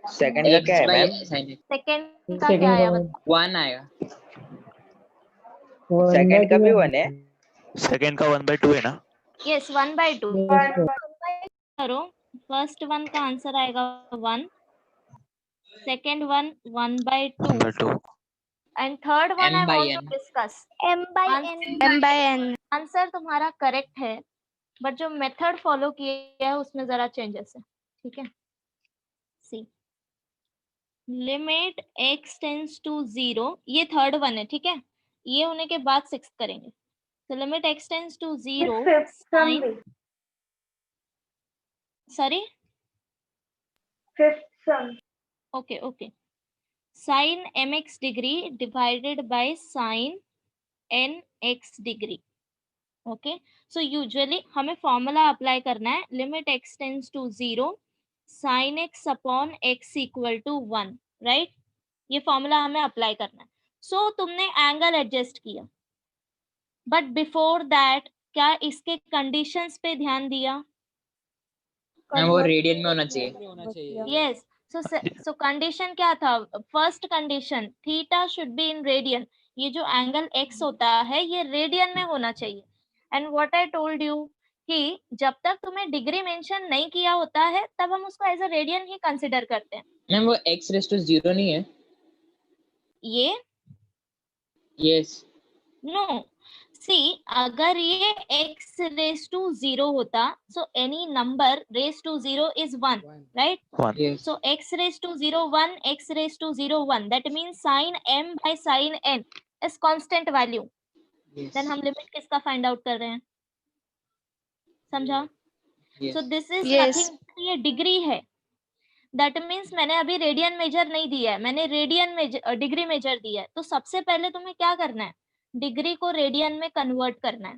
Second का क्या है मैम? सेकंड का क्या आया बताओ? 1 आएगा। सेकंड का भी 1 है? सेकंड का 1/2 है ना? यस 1/2 करो। फर्स्ट वन का आंसर आएगा 1, second one 1/2 1/2 and third one I want to m/n। Discuss. m/n answer तुम्हारा करेक्ट है, बट जो मेथड फॉलो किया है उसमें जरा चेंजेस है। ठीक है, see limit x tends to 0, ये थर्ड वन है। ठीक है, ये होने के बाद सिक्स करेंगे। तो limit x tends to 0 sine, sorry fifth sum okay okay, sine mx degree divided by sine nx degree. Okay, so usually हमें फॉर्मूला अप्लाई करना है, limit x tends to 0 sine x upon x equal to 1, right? ये formula हमें अप्लाई करना है। So तुमने angle adjust किया, बट बिफोर दैट क्या इसके कंडीशंस पे ध्यान दिया? मैम वो रेडियन में होना चाहिए। यस, सो कंडीशन क्या था? First condition theta should be in radian, ये जो एंगल x होता है ये रेडियन में होना चाहिए। And what I told you कि जब तक तुम्हें डिग्री मेंशन नहीं किया होता है तब हम उसको एज अ रेडियन ही कंसिडर करते हैं। मैम वो x रेज़ टू 0 नहीं है? ये यस। नो, सी अगर ये x रेज टू 0 होता, so any number raise to 0 is 1, right? 1 yes. So x raised to 0 1, x raised to 0 1, that means sin m by sin n is constant value. Then हम limit किसका find out कर रहे हैं? समझा? So this is nothing, ये degree है। That means मैंने अभी रेडियन मेजर नहीं दिया है, मैंने रेडियन मेजर डिग्री मेजर दिया है। तो सबसे पहले तुम्हें क्या करना है? डिग्री को रेडियन में कन्वर्ट करना है।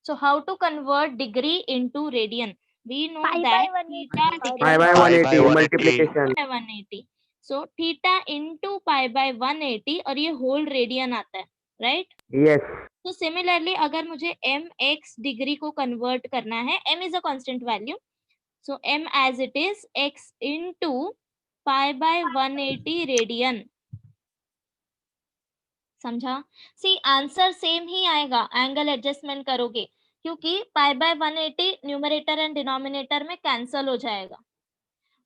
So how to convert degree into radian? We know that theta pi by 180 multiplication. 180. So theta into pi by 180 और ये होल रेडियन आता है, right? Yes. तो सिमिलरली अगर मुझे mx डिग्री को कन्वर्ट करना है, m is a constant value, so m as it is x into pi by 180 radian. समझा? सी आंसर सेम ही आएगा, एंगल एडजस्टमेंट करोगे क्योंकि pi by 180 numerator and denominator में कैंसल हो जाएगा,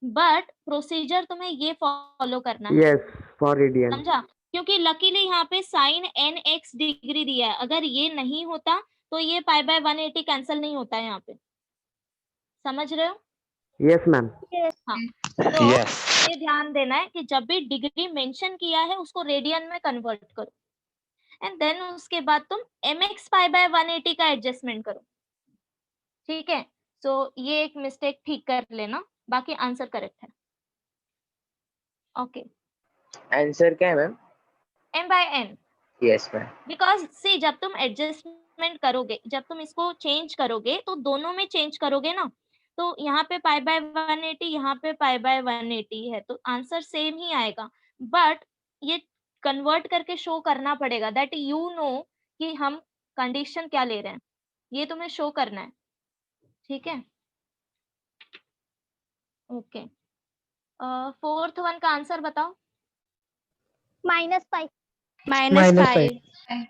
बट प्रोसीजर तुम्हें ये फॉलो करना है। Yes, for radian. समझा? क्योंकि लकीली यहाँ पे साइन एन एक्स डिग्री दिया है, अगर ये नहीं होता तो ये पाई बाय 180 कैंसल नहीं होता है यहाँ पे। समझ रहे हो? Yes, ma'am. हाँ, तो Yes. ये ध्यान देना है कि जब भी डिग्री मेंशन किया है उसको रेडियन में कन्वर्ट करो, एंड देन उसके बाद तुम mx पाई बाय 180 का एडजस्टमेंट करो। ठीक है, सो ये एक मिस्टेक ठीक कर लेना, बाकी आंसर करेक्ट है। ओके, आंसर क्या है ma'am? m bye n, yes ma'am. Because C जब तुम एडजस्टमेंट करोगे, जब तुम इसको चेंज करोगे तो दोनों में चेंज करोगे ना, तो यहाँ पे पाई बाय 180, यहाँ पे पाई बाय 180 है, तो आंसर सेम ही आएगा, बट ये कन्वर्ट करके शो करना पड़ेगा दैट यू नो कि हम कंडीशन क्या ले रहे हैं, ये तुम्हें शो करना है। ठीक है, ओके। फोर्थ वन का आंसर बताओ। -5 -5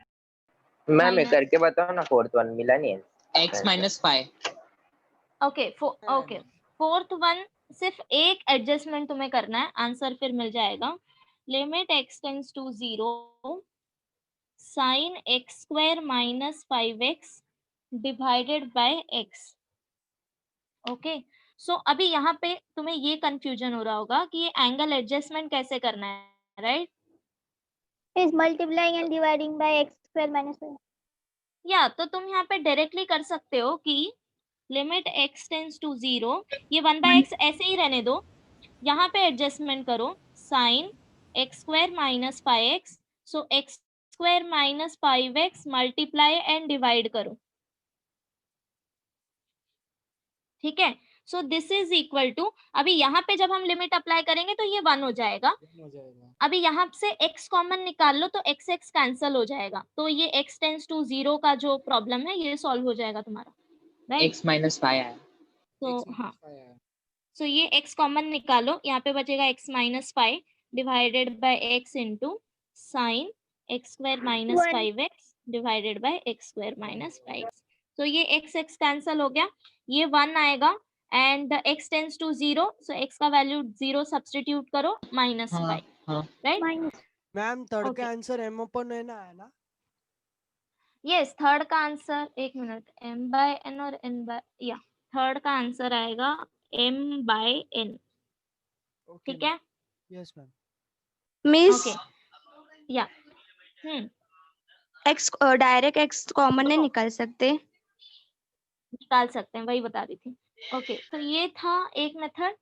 मैम ये करके बताओ ना, फोर्थ वन मिला नहीं है। x minus 5। Okay okay, fourth one सिर्फ एक एडजस्टमेंट तुम्हें करना है, आंसर फिर मिल जाएगा। Limit x tends to 0 sine x square minus 5x divided by x। Okay, so अभी यहाँ पे तुम्हें ये कंफ्यूजन हो रहा होगा कि ये एंगल एडजस्टमेंट कैसे करना है, right? is multiplying and dividing by x square minus 5. या तो तुम यहाँ पे डायरेक्टली कर सकते हो कि लिमिट x टेंड्स टू 0, ये 1/x ऐसे ही रहने दो, यहाँ पे एडजस्टमेंट करो sine x square minus 5x, so x square minus 5x multiply and divide करो। ठीक है, so this is equal to, अभी यहाँ पे जब हम लिमिट अप्लाई करेंगे तो ये 1 हो जाएगा। अभी यहाँ से x कॉमन निकाल लो तो x x कैंसल हो जाएगा, तो ये x टेंड्स टू 0 का जो प्रॉब्लम है ये सॉल्व हो जाएगा तुम्हारा, राइट? x माइनस 5 आया। तो हाँ, सो ये x कॉमन निकालो, यहाँ पे बचेगा x minus 5 divided by x into sine x square minus One. 5x divided bye x square minus 5x। तो ये x कैंसल हो गया, ये 1 आएगा and x tends to 0, so x का वैल्यू 0 सब्स्टिट्यूट करो minus 5, right? Minus. Ma'am third Okay. का answer M open है ना? यस, थर्ड का आंसर, एक मिनट, m बाय n और n बाय, या थर्ड का आंसर आएगा m बाय n, ओके ठीक है? Yes ma'am. मिस ओके, या एक्स डायरेक्ट एक्स कॉमन नहीं निकाल सकते? निकाल सकते हैं, वही बता रही थी। ओके, तो ये था एक मेथड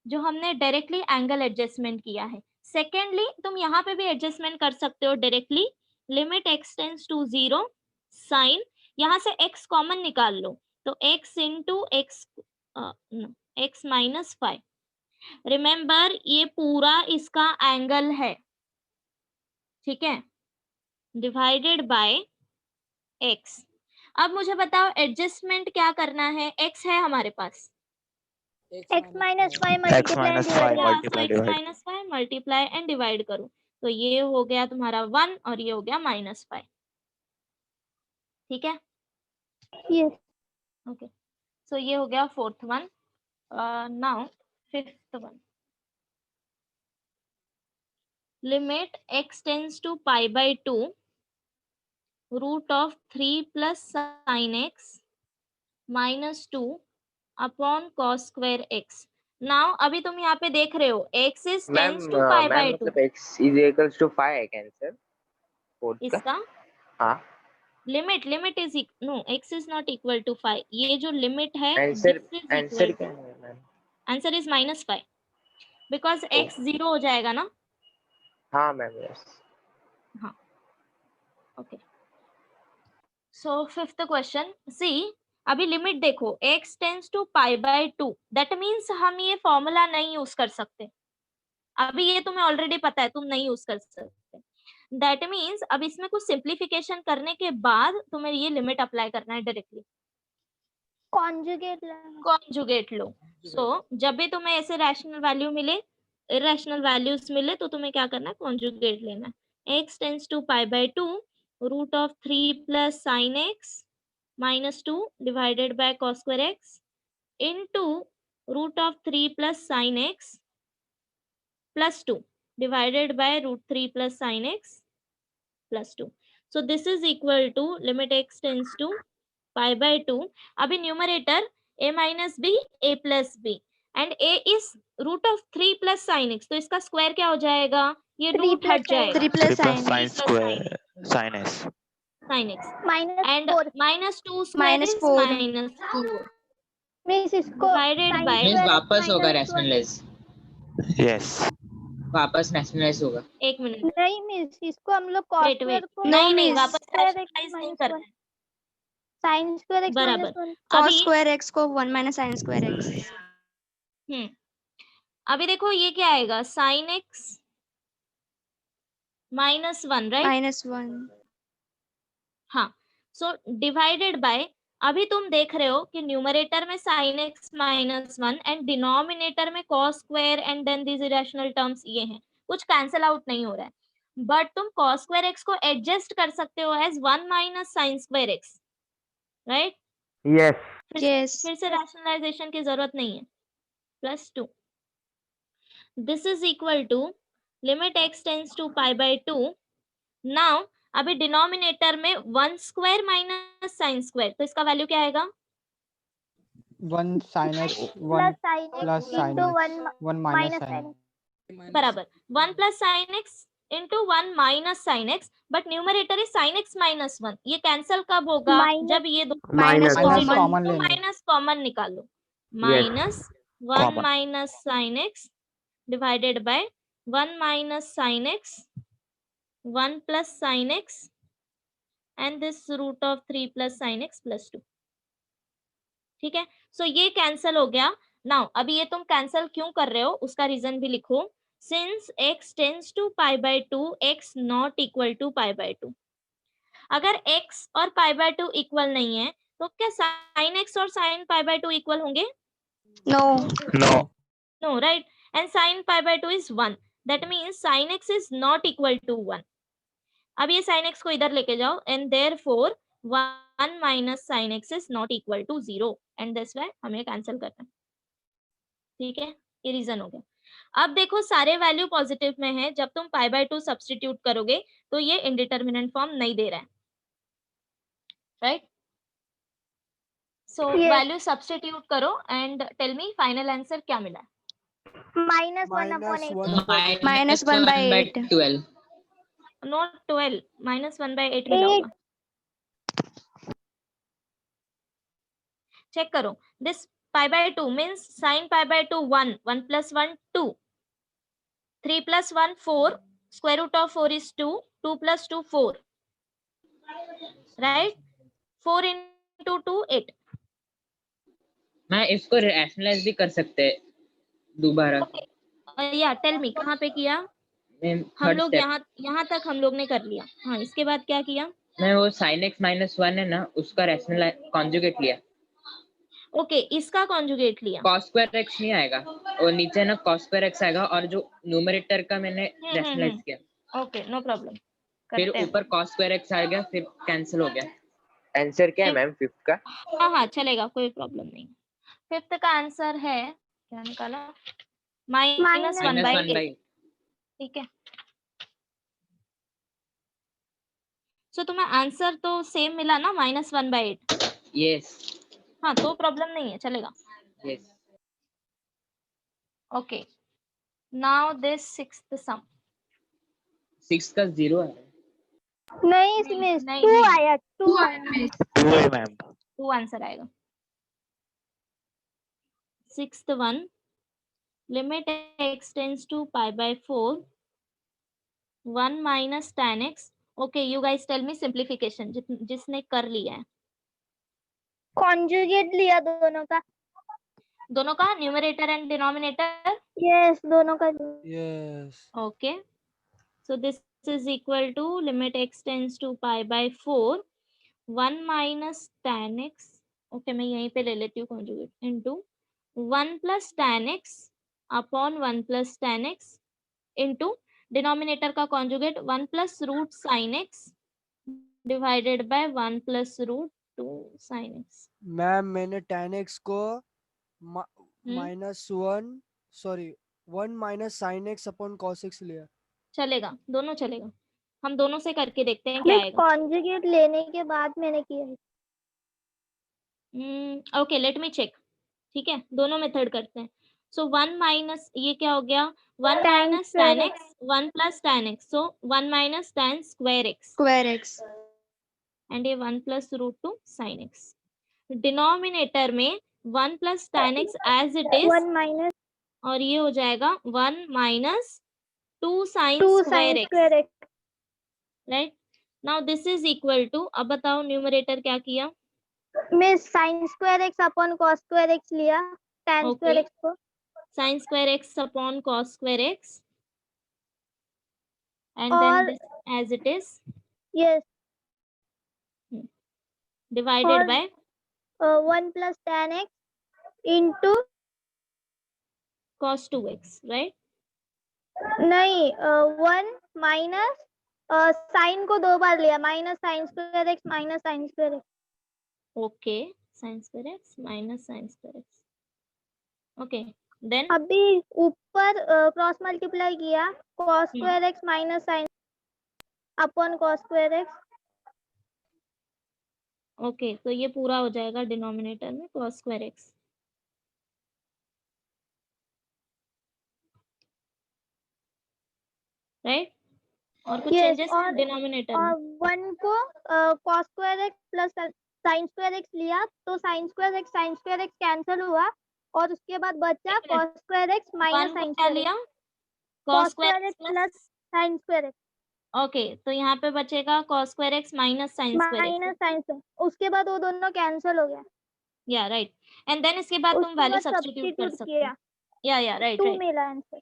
जो हमने डायरेक्टली एंगल एडजस्टमेंट किया है। सेकेंडली, तुम यहाँ पे भी एडजस्टमेंट कर सकते हो directly, limit x tends to 0 sine, यहाँ से x कॉमन निकाल लो, तो x into x minus 5, remember ये पूरा इसका एंगल है, ठीक है, डिवाइडेड बाय x। अब मुझे बताओ एडजस्टमेंट क्या करना है, x है हमारे पास, X minus 5 X multiply and minus divide. 5 multiply x divide. Minus 5 multiply and divide करो, तो ये हो गया तुम्हारा 1 और ये हो गया माइनस 5, ठीक है? Yes. ओके, सो ये हो गया fourth one. Now fifth one, limit x tends to pi by 2 root of 3 plus sine x minus 2 upon cos square x. Now अभी तुम यहाँ पे देख रहे हो x is ma'am tends to pi by 2, मतलब x इज इक्वल्स टू 5 है cancer fourth का? इसका हाँ, limit is no, x is not equal to 5, ये जो लिमिट है answer this is answer equal क्या to, है मैम? Answer is minus 5 because x 0 हो जाएगा ना। हाँ मैम, यस। हाँ, okay, so fifth question, see अभी लिमिट देखो, x tends to pi by 2, that means हम ये फॉर्मूला नहीं यूज कर सकते, अभी ये तुम्हें ऑलरेडी पता है, तुम नहीं यूज कर सकते। दैट मीन्स अब इसमें कुछ सिंप्लीफिकेशन करने के बाद तुम्हें ये लिमिट अप्लाई करना है डायरेक्टली, Conjugate. कॉन्जुगेट लो। सो जब भी तुम्हें ऐसे रैशनल वैल्यू मिले, इरेशनल वैल्यूज मिले, तो तुम्हें क्या करना है, कॉन्जुगेट लेना है। x tends to pi by 2 root of 3 plus sine x minus 2 divided by cos square x into root of 3 plus sine x plus 2 divided by root 3 plus sin x plus 2. So this is equal to limit x tends to pi by 2. अभी numerator a minus b, a plus b and a is root of 3 plus sin x, तो इसका square क्या हो जाएगा, ये 3 root plus हट जाएगा, 3 3 plus plus sin sin square sin s. sin x Minus and 4. minus 2 square minus is 4 minus 4 Means इसको divided sin by, means square वापस होगा minus 1. Rationalise, Yes. वापस रैशनलाइज होगा। एक मिनट, नहीं मिस, इसको हम लोग cos वेट square वेट, को नहीं नहीं, miss. वापस square x rationalize नहीं minus करना 1. है, sin square x बराबर। minus 1. cos अभी square x को 1 minus sin square x। अभी देखो ये क्या आएगा, साइन एक्स माइनस 1, राइट? -1 हाँ, सो डिवाइडेड बाय, अभी तुम देख रहे हो कि न्यूमरेटर में sine x minus 1 and denominator में cos square and then these irrational terms ये हैं, कुछ कैंसिल आउट नहीं हो रहा है, बट तुम कॉस स्क्वायर एक्स को एडजस्ट कर सकते हो as 1 minus sine square x, right? Yes. yes फिर से रैशनलाइजेशन की जरूरत नहीं है, plus 2, this is equal to limit x tends to pi by 2। Now अभी डिनोमिनेटर में 1 स्क्वायर माइनस साइन स्क्वायर, तो इसका वैल्यू क्या आएगा, 1 sin x, 1 plus sin plus x sin into x, 1 1 minus minus sin sin x. बराबर 1 plus sine x into 1 minus sine x, but numerator is sine x minus 1, ये cancel कब होगा, Minus- जब ये दो minus minus common common लेंगे। Minus common निकालो, Yes. Minus 1 Common. Minus sine x divided by 1 minus sine x 1 plus sine x and this root of 3 plus sine x plus 2, ठीक है? सो ये कैंसिल हो गया। नाउ अभी ये तुम कैंसिल क्यों कर रहे हो, उसका रीजन भी लिखो, since x tends to pi by 2 x not equal to pi by 2। अगर x और पाई बाय 2 इक्वल नहीं है तो क्या sin x और sin पाई बाय 2 इक्वल होंगे? No. No. No, right? And sin pi by 2 is 1. That means sin x is not equal to 1. अब ये sin x को इधर लेके जाओ and therefore 1 minus sin x is not equal to 0 and that's why हमें cancel करना है। ठीक है, ये रीजन हो गया। अब देखो सारे वैल्यू पॉजिटिव में है, जब तुम पाई बाय 2 सब्स्टिट्यूट करोगे तो ये इनडिटरमिनेंट फॉर्म नहीं दे रहा है, right? So Yes. Value substitute करो and tell me final answer क्या मिला है। -1/8. Minus 1 by 8. 12. नॉट 12, -1/8 मिला होगा। चेक करो, this pi by 2 means sin pi by 2 1, 1 plus 1 2, 3 plus 1 4, square root of 4 is 2, 2 plus 2 4, right? 4 into 2 8. मैं इसको रैशनलाइज भी कर सकते हैं दोबारा। या टेल मी कहाँ पे किया? हम लोग यहाँ तक हम लोग ने कर लिया। हाँ, इसके बाद क्या किया? मैं वो sin x -1 है ना, उसका रैशनल कॉन्जुगेट लिया। ओके, इसका कॉन्जुगेट लिया। cos square x नहीं आएगा, और नीचे ना cos square x आएगा, और जो न्यूमरेटर का मैंने रैशनलाइज किया। Okay, no problem. फिर ऊपर cos square x आ गया, फिर कैंसिल हो गया। आंसर क्या है मैम फिफ्थ का? हाँ चलेगा, कोई प्रॉब्लम नहीं। फिफ्थ का आंसर है क्या निकाला? -1/8। ठीक है, सो तुम्हें आंसर तो सेम मिला ना, -1/8। यस हाँ, तो प्रॉब्लम नहीं है, चलेगा। Yes. Okay, now this sixth sum. 6 का 0 है। नहीं, इसमें नहीं, 2 नहीं। आया, 2 आया। 2 है मैम। 2 आंसर आएगा। Sixth one, limit x tends to pi by 4, 1 minus tan x। Okay, you guys tell me simplification जिसने कर लिया है। कॉन्जुगेट लिया दोनों का। दोनों का न्यूमरेटर एंड डिनोमिनेटर। यस, दोनों का। Yes. Okay, so this is equal to limit x tends to pi by 4, 1 minus tan x। Okay, मैं यहीं पे ले लेती हूँ conjugate, into 1 plus tan x upon 1 plus tan x into denominator का conjugate 1 plus root sine x divided by 1 plus root 2 sine x। Ma'am मैंने tan x को -1 minus sin x upon cos x लिया। चलेगा, दोनों चलेगा। हम दोनों से करके देखते हैं क्या आएगा। कॉन्जुगेट लेने के बाद मैंने किया है। Okay, let me check. ठीक है, दोनों मेथड करते हैं। सो 1 माइनस ये क्या हो गया? 1 Tan minus square tan x, 1 plus tan x, so 1 minus tan square x, Square x. and ये 1 plus root 2 sin x। Denominator में 1 plus tan x as it is, 1 minus और ये हो जाएगा 1 minus 2 sin 2 square sin x, square x। Right? Now this is equal to, अब बताओ numerator क्या किया? मैं sin square x upon cos square x लिया, tan square x को। sin square x upon cos square x, and और then this as it is yes, divided और by 1 plus tan x into cos 2x, right? नहीं, 1 minus sign को 2 बार लिया, minus sin square x minus sin square x। Okay, sin square x minus sin square x. Okay, then अभी ऊपर cross multiply किया, cos square x minus sin upon cos square x। Okay, तो ये पूरा हो जाएगा डिनोमिनेटर में cos square x। Right? और कुछ Yes, चेंजेस और डिनोमिनेटर में? 1 को cos square x plus sin square x लिया, तो sin square x कैंसिल हुआ, और उसके बाद बचा एक minute. cos square x minus 1 को sin क्या square x। लिया? cos cos square square x x plus, plus sin square x okay, तो यहाँ पे बचेगा cos square x minus sin square x। Minus sin square, उसके बाद वो दोनों कैंसिल हो गया। या राइट, एंड देन इसके बाद तुम उसके वैल्यू बाद सब्स्टिट्यूट कर सब्स्टिट्यूट सकते हो। किया, या राइट 2 राइट, मिला answer.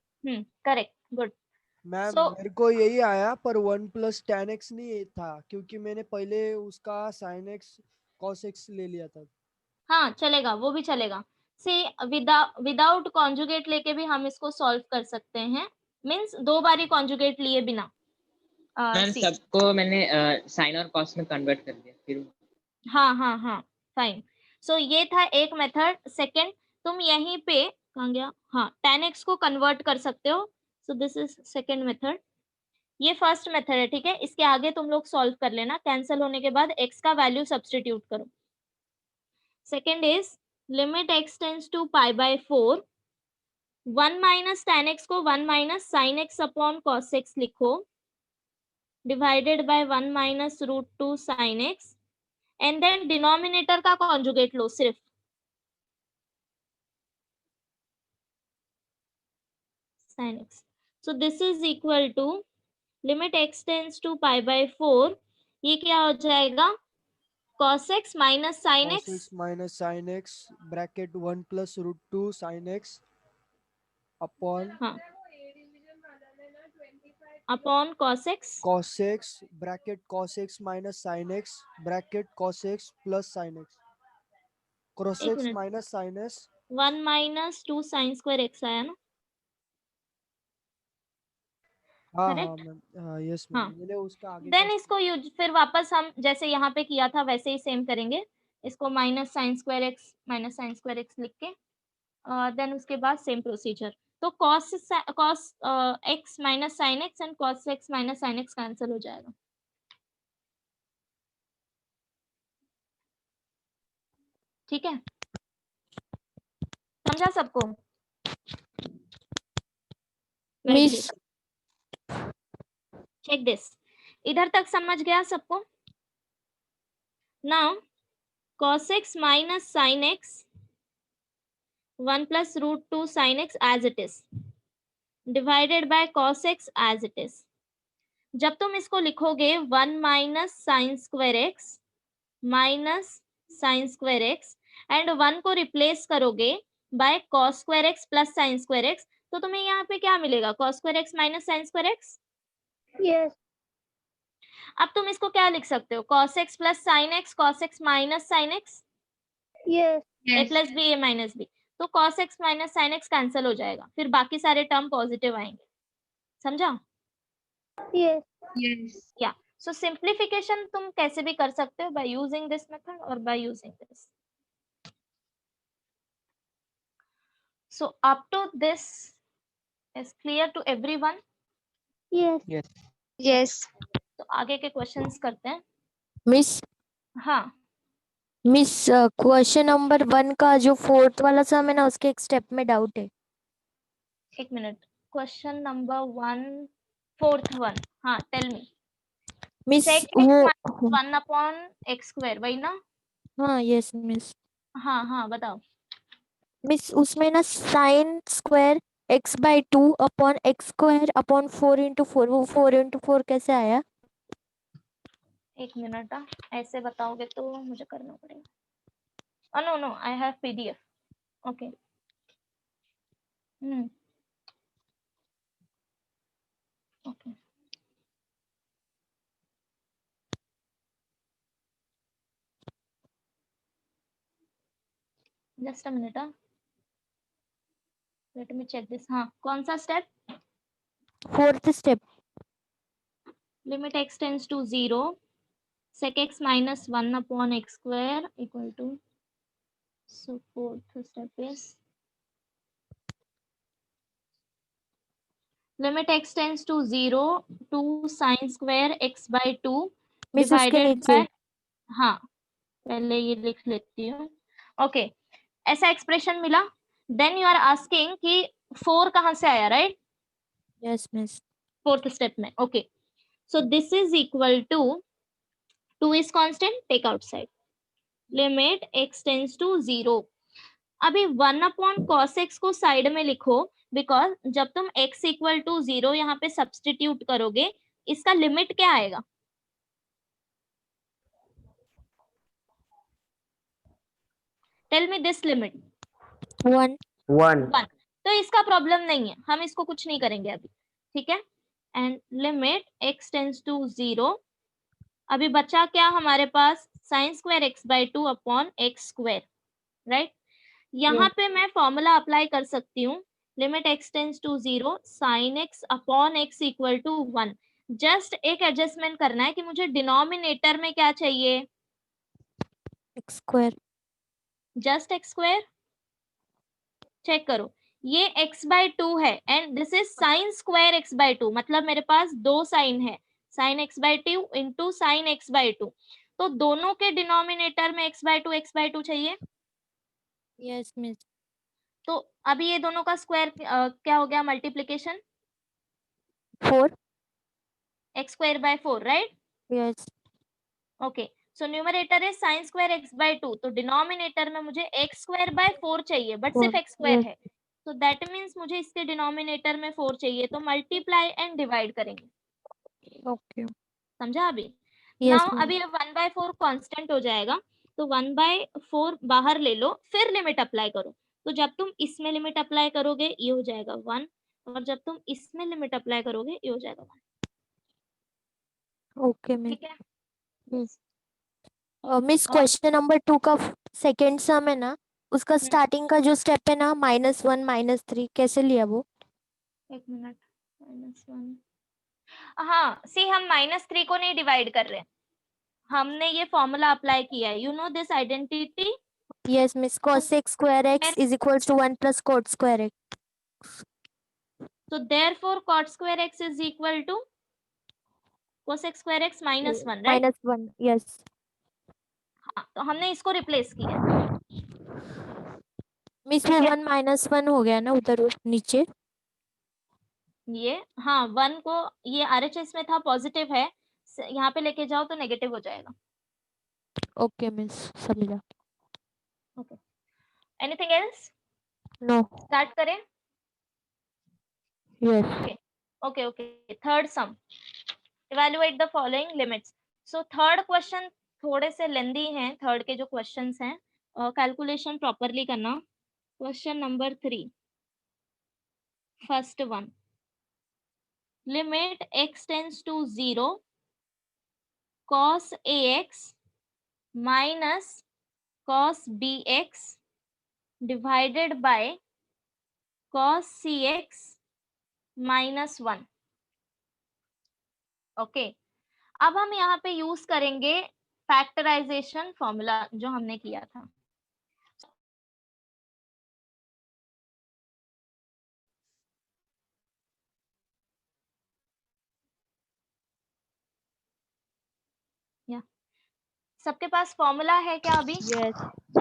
Correct, good. Ma'am So- मेरे को यही आया, पर 1 plus tan x नहीं था, क्योंकि मैंने पहले उसका sin x cos x ले लिया था। हाँ चलेगा, वो भी चलेगा। सी विदाउट कॉन्जुगेट लेके भी हम इसको सॉल्व कर सकते हैं, मींस 2 बारी कॉन्जुगेट लिए बिना। मैम see, सबको मैंने साइन और कॉस में कन्वर्ट कर दिया फिर। हाँ फाइन। सो ये था एक मेथड। सेकंड, तुम यहीं पे कहाँ गया, हाँ tan x को कन्वर्ट कर सकते हो। सो दिस इज सेकंड मेथड। ये फर्स्ट मेथड है, ठीक है। इसके आगे तुम लोग सॉल्व कर लेना, कैंसिल होने के बाद x का वैल्यू सब्स्टिट्यूट करो। Second is limit x tends to π/4, 1 minus tan x को 1 minus sin x upon cos x लिखो, divided by 1 minus √2 sin x, and then denominator का कॉन्जुगेट लो सिर्फ। sin x, so this is equal to limit x tends to π/4, ये क्या हो जाएगा, cos x minus sin cos x x minus sin x bracket 1 plus √2 sin x upon हाँ upon cos x bracket cos x minus sin x bracket cos x plus sin x cos एक x minute, minus sin x 1 minus 2 sin square x आया ना, हाँ correct. Ma'am, yes हाँ, ma'am, मैंने उसका आगे then का इसको यूज फिर वापस हम जैसे यहाँ पे किया था वैसे ही सेम करेंगे। इसको माइनस साइन स्क्वायर एक्स लिख के देन उसके बाद सेम प्रोसीजर। तो cos x minus sine x and cos x minus sine x cancel हो जाएगा। ठीक है, समझा सबको? मिस चेक दिस, इधर तक समझ गया सबको? Now cos x minus sine x 1 plus √2 sin x as it is divided by cos x as it is। जब तुम इसको लिखोगे 1 minus sine square x minus sine square x and 1 को रिप्लेस करोगे by cos square x plus sine square x, तो तुम्हें यहाँ पे क्या मिलेगा, cos square x minus sine square x. Yes अब तुम इसको क्या लिख सकते हो, cos x plus sine x, cos x minus sine x, yes a plus B A minus B. तो cos x minus sine x cancel हो जाएगा, फिर बाकी सारे टर्म पॉजिटिव आएंगे। समझा? यस या सो सिंप्लीफिकेशन तुम कैसे भी कर सकते हो, बाय यूजिंग दिस मेथड और by using this. So up to this is clear to everyone? Yes Yes. yes, तो आगे के क्वेश्चंस करते हैं। मिस हाँ मिस क्वेश्चन नंबर 1 का जो फोर्थ वाला सम है ना, उसके एक स्टेप में डाउट है। एक minute, question number 1 fourth one, हाँ tell me. Miss sec x वो minus 1 upon x square, वही ना? हाँ यस मिस। हाँ बताओ। मिस उसमें ना sign square x/2 upon x square upon 4 × 4, वो 4 × 4 कैसे आया? एक मिनट, ऐसे बताओगे तो मुझे करना पड़ेगा। No I have PDF. Okay okay just a minute, let me check this. हाँ, कौन सा स्टेप? Fourth step. Limit x tends to 0, sec x minus 1 upon x square equal to, so fourth step is limit x tends to 0 to sin square x/2 miss उसके divided नीचे by, हाँ पहले ये लिख लेती हूँ। ओके, ऐसा एक्सप्रेशन मिला। देन यू आर आस्किंग कि 4 कहाँ से आया, right? Yes miss. Fourth step में। Okay, so this is equal to 2 is constant, take outside, limit x tends to 0। अभी 1 अपॉन cos x को साइड में लिखो, बिकॉज जब तुम x इक्वल टू 0 यहाँ पे सब्सटीट्यूट करोगे, इसका लिमिट क्या आएगा? Tell me this limit. 1 1 तो इसका प्रॉब्लम नहीं है, हम इसको कुछ नहीं करेंगे अभी, ठीक है। And limit x tends to 0, अभी बचा क्या हमारे पास, sine square x/2 upon x square, right? यहाँ पे मैं फॉर्मूला अप्लाई कर सकती हूँ, limit x tends to 0 sine x upon x equal to 1। Just एक एडजस्टमेंट करना है कि मुझे डिनोमिनेटर में क्या चाहिए, x square. Just x square. Check करो, ये x बाय 2 है and this is sine square x by 2, मतलब मेरे पास दो साइन है, sine x by 2 into sine x by 2। तो दोनों के डिनोमिनेटर में x बाय 2 चाहिए। Yes miss. तो अभी ये दोनों का स्क्वायर क्या हो गया, multiplication 4। x square by 4, right? Yes. Okay, so numerator है साइन स्क्वायर x बाय 2, तो डिनोमिनेटर में मुझे x स्क्वायर बाय 4 चाहिए, बट सिर्फ x स्क्वायर yes. है, तो दैट मीन्स मुझे इसके डिनोमिनेटर में 4 चाहिए, तो मल्टीप्लाई एंड डिवाइड करेंगे। ओके। समझा अभी? यस नाउ अभी 1/4 कांस्टेंट हो जाएगा, तो 1/4 बाहर ले लो, फिर लिमिट अप्लाई करो। तो जब तुम इसमें लिमिट अप्लाई करोगे ये हो जाएगा 1, और जब तुम इसमें लिमिट अप्लाई करोगे ये हो जाएगा 1। Okay miss. ठीक है? मिस और क्वेश्चन नंबर 2 का सेकेंड सम है ना, उसका स्टार्टिंग का जो स्टेप है ना -1 -3 कैसे लिया वो? एक मिनट, -1, हाँ सी हम -3 को नहीं डिवाइड कर रहे, हमने ये फॉर्मूला अप्लाई किया है, you know this identity. Yes miss, cos x square x is equals to 1 plus cot square x. So therefore cot square x is equal to cos x square x -1, right? -1 yes. हाँ, तो हमने इसको replace किया। Miss वो 1 -1 हो गया ना उधर नीचे। ये हाँ 1 को ये RHS में था पॉजिटिव है, यहाँ पे लेके जाओ तो नेगेटिव हो जाएगा। ओके मिस समझा। Okay, anything else? No. Start करें? Yes. Okay okay, third sum, evaluate the following limits. So third question थोड़े से लेंदी हैं, थर्ड के जो क्वेश्चंस हैं, कैलकुलेशन प्रॉपरली करना। Question number 3, first one, limit x tends to 0 cos ax minus cos bx divided by cos cx minus 1। Okay, अब हम यहाँ पे यूज करेंगे फैक्टराइजेशन फॉर्मूला जो हमने किया था। सबके पास फॉर्मूला है क्या अभी?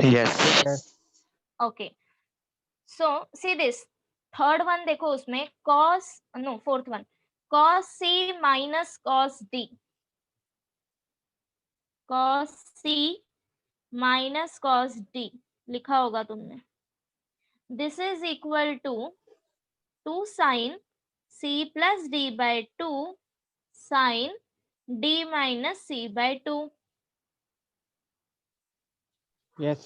Yes. Okay, so see this third one, देखो उसमें cos no fourth one, cos c minus cos d, cos c minus cos d लिखा होगा तुमने। This is equal to 2 sin c plus d by 2 sin d minus c by 2। Yes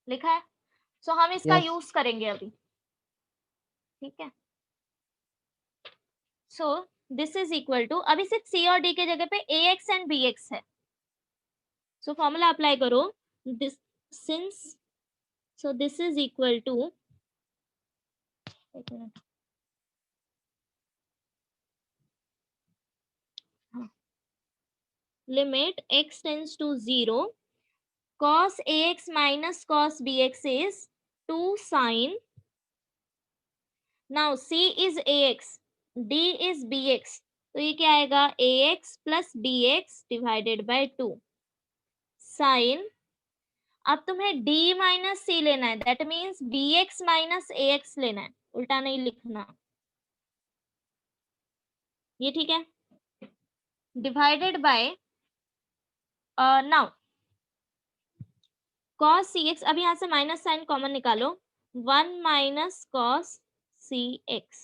लिखा है, सो हम इसका Yes. Use करेंगे अभी। ठीक है, so this is equal to, अभी सिर्फ c और d के जगह पे ax एंड bx है, सो फॉर्मूला अप्लाई करो। This since, so this is equal to, एक minute, limit x tends to 0 cos ax minus cos bx is 2 sin, now c is ax, d is bx, तो ये क्या आएगा, ax plus bx divided by 2 sin, अब तुम्हें d minus c लेना है, that means bx minus ax लेना है, उल्टा नहीं लिखना, ये ठीक है, divided by now cos cx, अब यहाँ से माइनस साइन कॉमन निकालो, 1 माइनस cos cx।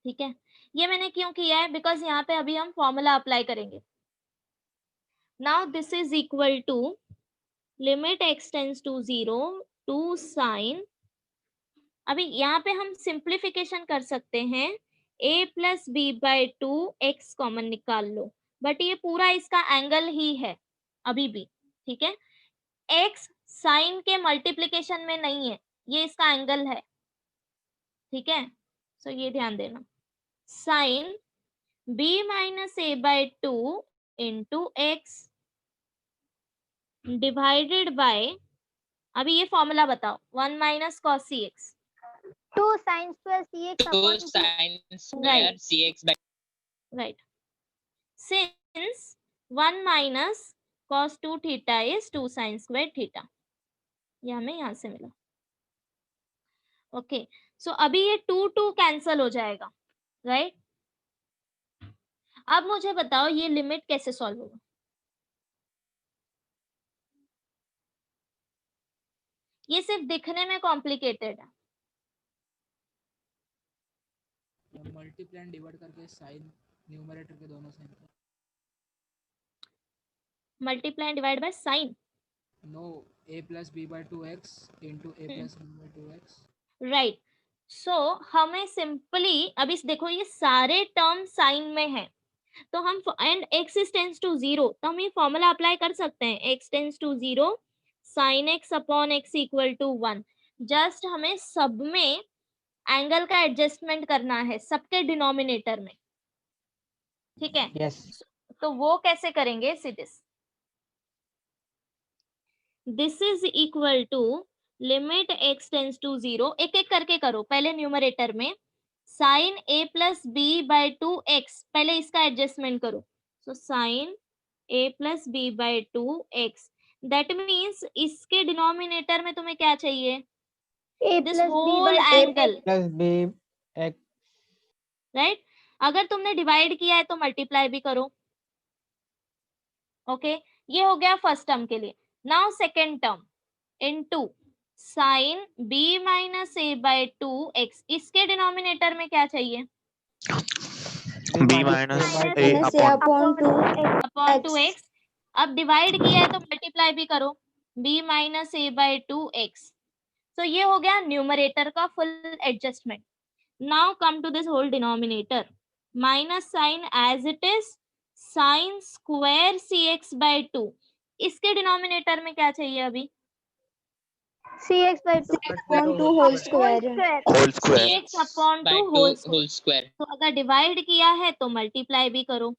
ठीक है, ये मैंने क्यों किया है, बिकॉज यहाँ पे अभी हम फॉर्मूला अप्लाई करेंगे। Now this is equal to limit x tends to 0 2 sin, अभी यहाँ पे हम सिंप्लीफिकेशन कर सकते हैं, a plus B by 2 x common निकाल लो, बट ये पूरा इसका एंगल ही है अभी भी। ठीक है, x साइन के मल्टीप्लिकेशन में नहीं है, ये इसका एंगल है, ठीक है। सो ये ध्यान देना, sine b minus a by 2 into x divided by, अभी ये फॉर्मूला बताओ, 1 minus cos c x, 2 sin square cx two upon 2. Sine square cx by right, since 1 minus cos 2 theta is 2 sin square theta, ये हमें यहाँ से मिला। Okay, so अभी ये 2 कैंसल हो जाएगा, राइट। अब मुझे बताओ ये लिमिट कैसे सॉल्व होगा। ये सिर्फ दिखने में कॉम्प्लिकेटेड है, मल्टीप्लाई एंड डिवाइड करके साइन न्यूमरेटर के दोनों sine, multiply and divide by sine, no a plus b by 2x into a plus b by 2x। Right. So हमें सिंपली अभी देखो ये सारे टर्म साइन में है, तो हम एंड x टेंड्स टू 0, तो हम ये फॉर्मूला अप्लाई कर सकते हैं, x tends to 0 sine x upon x equal to 1। Just हमें सब में एंगल का एडजस्टमेंट करना है, सबके डिनोमिनेटर में, ठीक है। यस, तो वो कैसे करेंगे, see this is equal to limit x tends to 0, एक एक करके करो, पहले न्यूमरेटर में sine a plus B by 2x, पहले इसका एडजस्टमेंट करो, so sine a plus B by 2x, that means इसके डिनोमिनेटर में तुम्हें क्या चाहिए, a this plus b whole by angle, plus b x, right. अगर तुमने डिवाइड किया है तो मल्टीप्लाई भी करो, ओके। ये हो गया फर्स्ट टर्म के लिए। Now second term into sine b minus a by 2x, इसके डिनोमिनेटर में क्या चाहिए, b minus a minus a upon upon 2 upon 2x। अब डिवाइड किया है तो मल्टीप्लाई भी करो, b minus a by 2x। तो ये हो गया न्यूमरेटर का full adjustment. Now come to this whole denominator, minus sine as it is sine square cx bye 2, इसके डिनोमिनेटर में क्या चाहिए अभी, cx by 2 upon 2 whole square. whole square cx upon by 2 2 whole whole square. तो अगर divide किया है तो मल्टीप्लाई भी करो,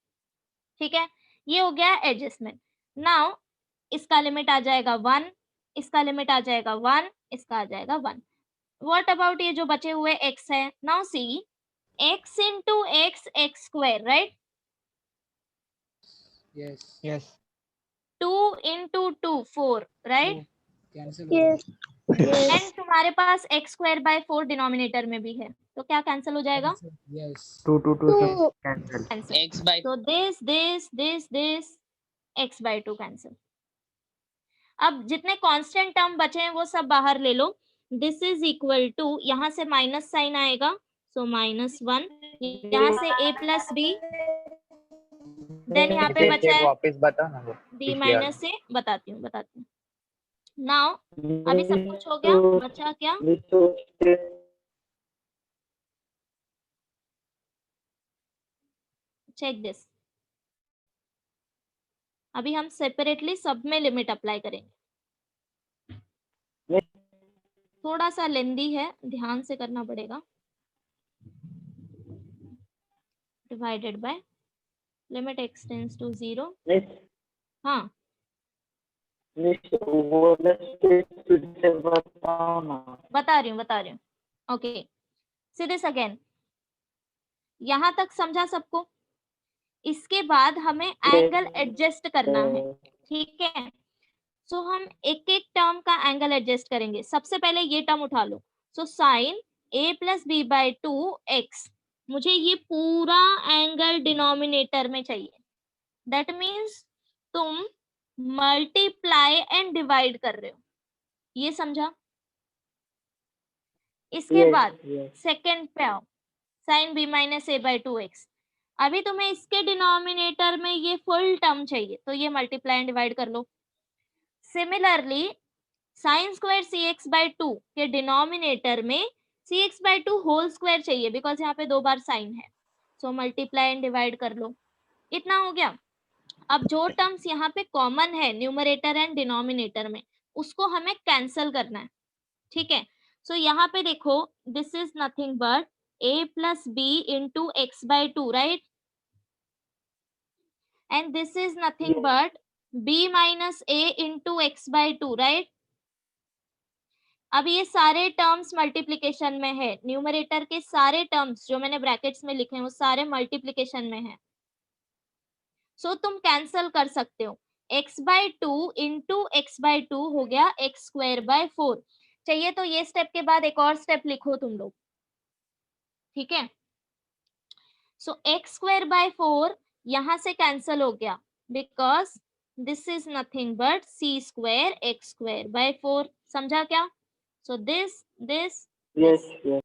ठीक है। ये हो गया एडजस्टमेंट। नाउ इसका लिमिट आ जाएगा 1, इसका लिमिट आ जाएगा 1, इसका आ जाएगा 1। व्हाट अबाउट ये जो बचे हुए x है, now see x into x x square, right, yes yes, 2 into 2 4, right, cancel, yes and तुम्हारे पास x स्क्वायर बाय 4 डिनोमिनेटर में भी है, तो क्या कैंसिल हो जाएगा, yes, 2 2 2 2 cancel. Cancel. x by तो दिस x बाय 2 कैंसिल। अब जितने कांस्टेंट टर्म बचे हैं वो सब बाहर ले लो, दिस इज इक्वल टू, यहाँ से माइनस साइन आएगा, सो -1, यहाँ से a प्लस बी, देन यहाँ पे बचा है वापस बताओ ना वो b माइनस a, बताती हूँ। नाउ अभी सब कुछ हो गया, बचा क्या, चेक दिस। अभी हम सेपरेटली सब में लिमिट अप्लाई करेंगे, थोड़ा सा लेंदी है, ध्यान से करना पड़ेगा। Divided by limit x tends to 0, हाँ बता रही हूँ। ओके, सी दिस अगेन, यहाँ तक समझा सबको। इसके बाद हमें एंगल एडजस्ट करना है, ठीक है। सो हम एक एक टर्म का एंगल एडजस्ट करेंगे। सबसे पहले ये टर्म उठा लो, so sine a plus B by 2x, मुझे ये पूरा एंगल डिनोमिनेटर में चाहिए, दैट मीन्स तुम मल्टीप्लाई एंड डिवाइड कर रहे हो, ये समझा। इसके बाद सेकेंड पे आओ, sine b minus a by 2x, अभी तुम्हें इसके डिनोमिनेटर में ये फुल टर्म चाहिए, तो ये मल्टीप्लाई एंड डिवाइड कर लो। Similarly sine square cx bye 2 के डिनोमिनेटर में cx बाय 2 होल स्क्वायर चाहिए, बिकॉज यहाँ पे 2 बार साइन है, सो मल्टीप्लाई एंड डिवाइड कर लो। इतना हो गया। अब जो टर्म्स यहाँ पे कॉमन है न्यूमरेटर एंड डिनोमिनेटर में, उसको हमें कैंसल करना है, ठीक है। सो यहाँ पे देखो this is nothing but a plus b into x by two, right, and this is nothing but b minus a into x by two, right. अब ये सारे टर्म्स मल्टीप्लीकेशन में है, न्यूमरेटर के सारे टर्म्स जो मैंने ब्रैकेट्स में लिखे हैं वो सारे मल्टीप्लीकेशन में है। सो तुम कैंसल कर सकते हो, x by two into x by to हो गया एक्स स्क्वायर बाय 4। चाहिए तो ये स्टेप के बाद एक और स्टेप लिखो तुम लोग, ठीक है। सो एक्स स्क्वायर बाय 4 यहां से कैंसल हो गया because this is nothing but c square x square by 4, समझा क्या। सो दिस यस यस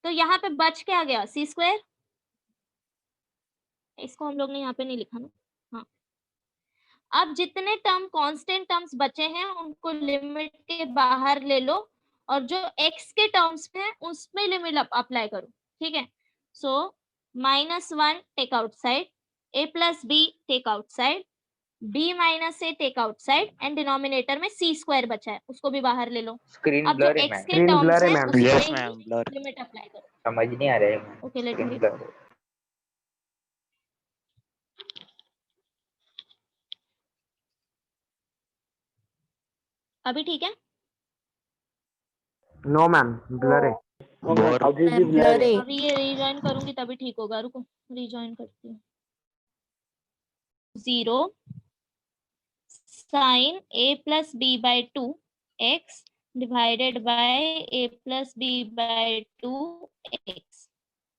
तो यहाँ पे बच क्या गया, सी स्क्वायर, इसको हम लोग ने यहाँ पे नहीं लिखा ना, हाँ। अब जितने टर्म कांस्टेंट टर्म्स बचे हैं उनको लिमिट के बाहर ले लो और जो x के टर्म्स में है उसमें लिमिट अप्लाई करो, ठीक है। So -1 take outside, a plus b take outside, b minus a take outside and denominator में c स्क्वायर बचा है उसको भी बाहर ले लो। स्क्रीन अब जो ब्लर है x मैम, के Screen टर्म्स blur है है मैम। उसमें Yes, ही ma'am. Blur. लिमिट अप्लाई करो। समझ नहीं आ रहा है मैम, ओके लेट मी स्क्रीन ब्लर है। अभी ठीक है। नो मैम, ब्लर है। More. अभी भी मैम ब्लर ब्लर है। है। अभी ये रिजॉइन करूंगी तभी ठीक होगा, रुको रिजॉइन करती हूँ। 0 sine a plus b by two x divided by a plus b by two x.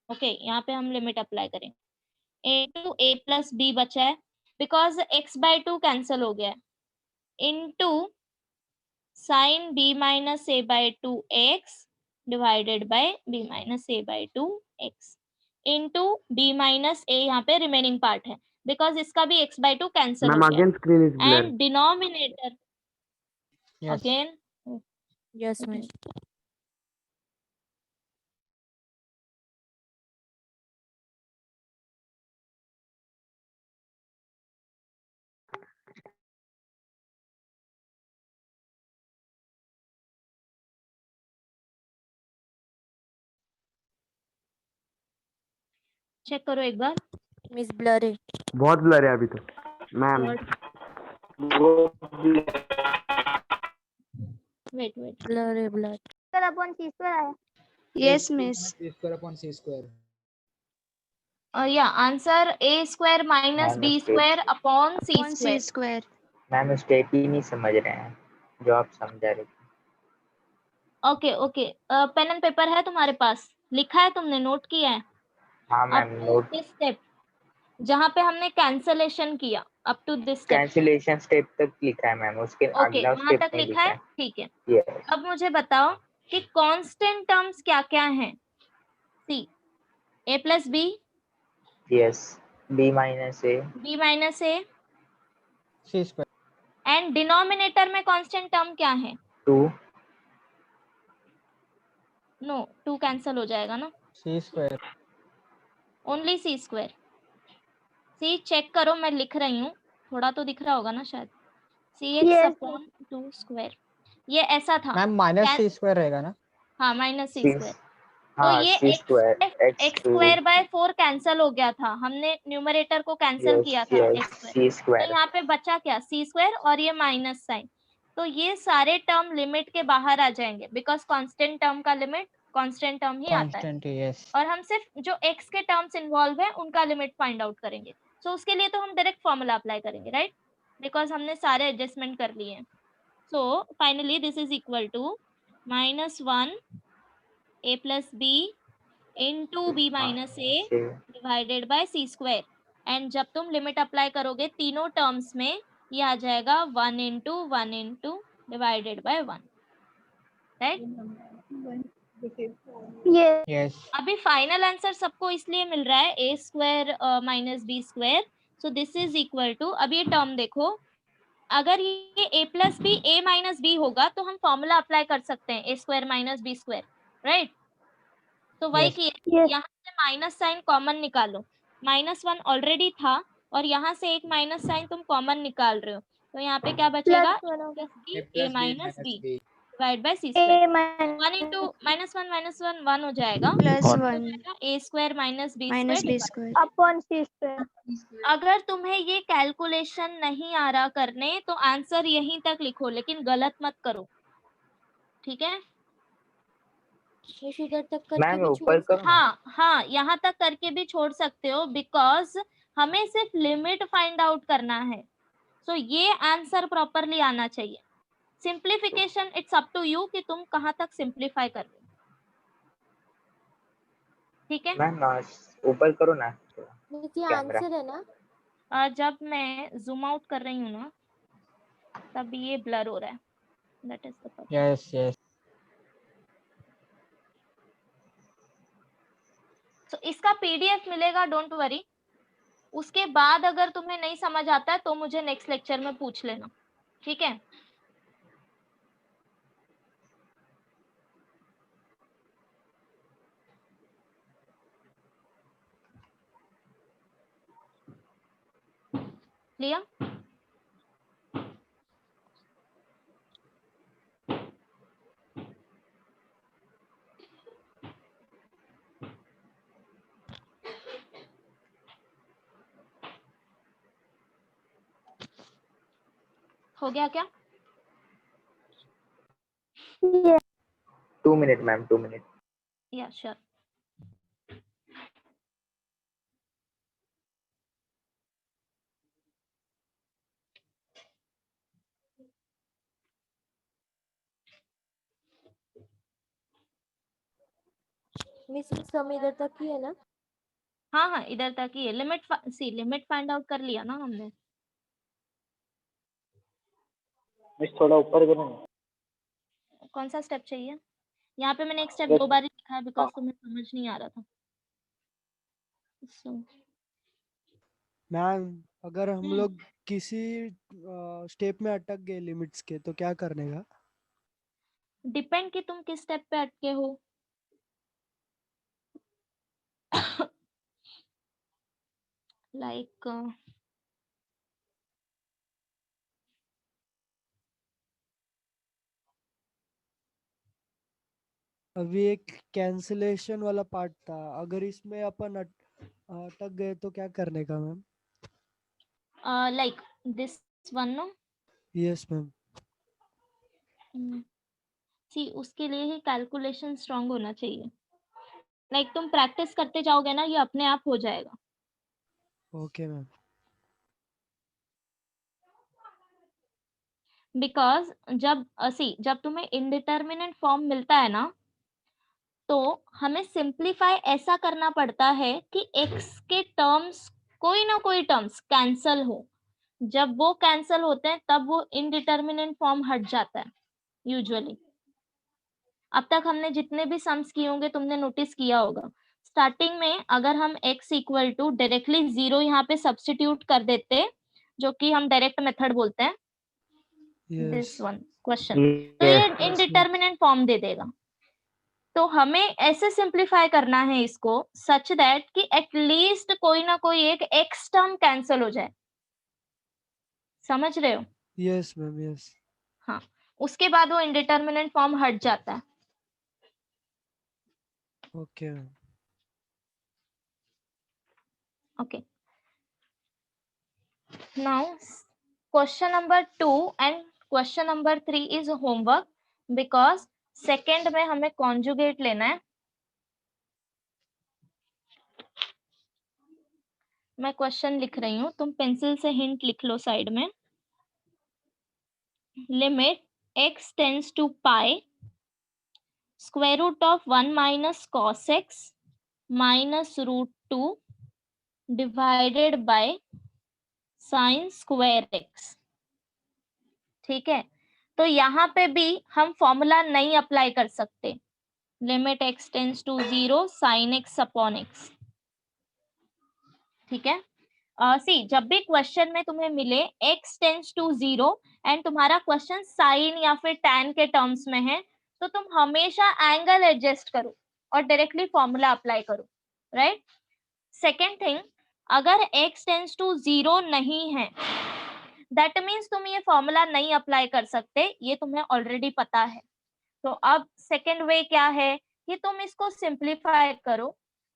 Okay यहाँ पे हम लिमिट अप्लाई करें, इंटू a प्लस बी बचा है because x by two cancel हो गया है, into sine b minus a by two x divided by b minus a by two x, into b minus a यहाँ पे remaining part है because इसका भी x बाई टू कैंसिल हो ma'am गया again screen is blur. And denominator Yes. Again. Yes ma'am. Check करो एक बार। Miss blur है। बहुत ब्लर है अभी तो मैम। वेट वेट ब्लर है ब्लर। स्क्वायर अपॉन सी स्क्वायर आया। Yes, miss. C square upon C square. या answer a square minus b square upon c Upon C square. square. Ma'am step ही नहीं समझ रहे हैं जो आप समझा रहे थे। Okay okay pen and paper है तुम्हारे पास, लिखा है तुमने, नोट किया है। हाँ ma'am up to note. This step जहाँ पे हमने कैंसलेशन किया, up to this step. Cancellation step तक लिखा है मैम, उसके ओके अगला वहां स्टेप तक नहीं लिखा लिखा है, ठीक है। है। यस अब मुझे बताओ कि कांस्टेंट टर्म्स क्या क्या हैं। See a plus b, yes b minus a, b minus a, C square. And denominator में कांस्टेंट टर्म क्या है। 2 नो 2 कैंसिल हो जाएगा ना, C square. ओनली सी स्क्वायर। सी चेक करो मैं लिख रही हूँ, थोड़ा तो दिख रहा होगा ना शायद। सी एक्स Yes. अपॉन 2 स्क्वायर, ये ऐसा था। मैम माइनस क्या- C square रहेगा ना? हाँ माइनस सी सी स्क्वायर। तो हाँ ये C square x x square by 4 cancel हो गया था, हमने न्यूमरेटर को कैंसिल किया यस था यस एक्स स्क्वायर। सी तो स्क्वायर। यहाँ पे बचा क्या, सी स्क्वायर और ये माइनस साइन। तो ये सारे टर्म लिमिट के बाहर आ जाएंगे बिकॉज कांस्टेंट टर्म का लिमिट कांस्टेंट टर्म ही आता है। Constant, yes. और हम सिर्फ जो x के टर्म्स इन्वॉल्व है उनका लिमिट फाइंड आउट करेंगे। सो उसके लिए तो हम डायरेक्ट फॉर्मूला अप्लाई करेंगे, राइट, बिकॉज हमने सारे एडजस्टमेंट कर लिए हैं। So finally this is equal to -1 a plus b into b minus a divided by c square, and जब तुम लिमिट अप्लाई करोगे तीनों टर्म्स में ये आ जाएगा 1 into divided by 1, right. Yes. Yes. अभी फाइनल आंसर सबको इसलिए मिल रहा है A square minus B square, so this is equal to, अब ये टर्म देखो, अगर ये a plus B A minus B होगा तो हम फॉर्मूला अप्लाई कर सकते हैं A square minus B square, right. तो वही Yes. किया, Yes. यहाँ से माइनस साइन कॉमन निकालो, -1 ऑलरेडी था और यहाँ से एक माइनस साइन तुम कॉमन निकाल रहे हो, तो यहाँ पे क्या बचेगा, प्लस वन होगा a plus b minus minus b b. Divide by c square. A 1 into -1 1 हो जाएगा, plus One. 1 a square minus b माइनस स्क्वायर। b square. अपॉन सी स्क्वायर। अगर तुम्हें ये कैलकुलेशन नहीं आ रहा करने तो आंसर यहीं तक लिखो, लेकिन गलत मत करो, ठीक है। इधर तक करके मैम भी ऊपर छोड़ करो ना। हाँ, यहाँ तक करके भी छोड़ सकते हो, बिकॉज हमें सिर्फ लिमिट फाइंड आउट करना है। सो ये आंसर प्रॉपरली आना चाहिए। Simplification it's up to you कि तुम कहाँ तक सिंप्लीफाई कर रहे हो, ठीक है। मैम ऊपर करो ना ये कैमरा। आंसर है ना? जब मैं जूम आउट कर रही हूँ ना, तब ये ब्लर हो रहा है, that is the problem. Yes, yes. तो इसका पीडीएफ मिलेगा, डोंट वरी। उसके बाद अगर तुम्हें नहीं समझ आता है तो मुझे नेक्स्ट लेक्चर में पूछ लेना, ठीक है। लिया? हो गया क्या? 2 मिनट मैम, 2 मिनट। या श्योर। मिस सम इधर तक ही है ना? हाँ, इधर तक ही है। लिमिट फाइंड आउट कर लिया ना हमने। मिस थोड़ा ऊपर करो ना। कौन सा स्टेप चाहिए? यहाँ पे मैंने एक स्टेप Yes. 2 बार ही लिखा है, बिकॉज तुम्हें समझ नहीं आ रहा था। मैम अगर हम लोग किसी स्टेप में अटक गए लिमिट्स के तो क्या करने का? डिपेंड कि तुम किस स्टेप पे अटके हो। लाइक अभी एक कैंसिलेशन वाला पार्ट था, अगर इसमें अपन अटक गए तो क्या करने का ma'am? Like this one no. Yes ma'am. See उसके लिए ही कैलकुलेशन स्ट्रांग होना चाहिए। लाइक तुम प्रैक्टिस करते जाओगे ना, ये अपने आप हो जाएगा। Okay ma'am. बिकॉज जब तुम्हें इनडिटर्मिनेट फॉर्म मिलता है ना, तो हमें सिंप्लीफाई ऐसा करना पड़ता है कि x के टर्म्स, कोई ना कोई टर्म्स कैंसल हो। जब वो कैंसल होते हैं तब वो इनडिटर्मिनेट फॉर्म हट जाता है यूजुअली। अब तक हमने जितने भी सम्स किए होंगे तुमने नोटिस किया होगा, स्टार्टिंग में अगर हम x इक्वल टू डायरेक्टली 0 यहाँ पे सब्स्टिट्यूट कर देते, जो कि हम डायरेक्ट मेथड बोलते हैं, दिस वन क्वेश्चन, तो ये इनडिटर्मिनेट फॉर्म दे देगा। तो हमें ऐसे सिंप्लीफाई करना है इसको सच दैट कि एटलीस्ट कोई ना कोई एक एक्स टर्म कैंसिल हो जाए। समझ रहे हो? Yes ma'am, yes. हाँ, उसके बाद वो इनडिटर्मिनेट फॉर्म हट जाता है। Okay ma'am. Okay, now question number 2 and question number 3 is homework, because second में हमें कॉन्जुगेट लेना है। मैं क्वेश्चन लिख रही हूँ, तुम पेंसिल से हिंट लिख लो साइड में। Limit x tends to pi square root of 1 minus cos x minus root 2 divided by sine square x। ठीक है, तो यहाँ पे भी हम फॉर्मूला नहीं अप्लाई कर सकते। Limit x tends to 0 sine x upon x। ठीक है, सी जब भी क्वेश्चन में तुम्हें मिले x टेंड्स टू 0 एंड तुम्हारा क्वेश्चन साइन या फिर tan के टर्म्स में है, तो तुम हमेशा एंगल एडजस्ट करो और डायरेक्टली फॉर्मूला अप्लाई करो, राइट। सेकेंड थिंग, अगर x टेंड्स टू 0 नहीं है, दैट मीन्स तुम ये फॉर्मूला नहीं अप्लाई कर सकते, ये तुम्हें ऑलरेडी पता है। तो अब सेकेंड वे क्या है कि तुम इसको सिंप्लीफाई करो,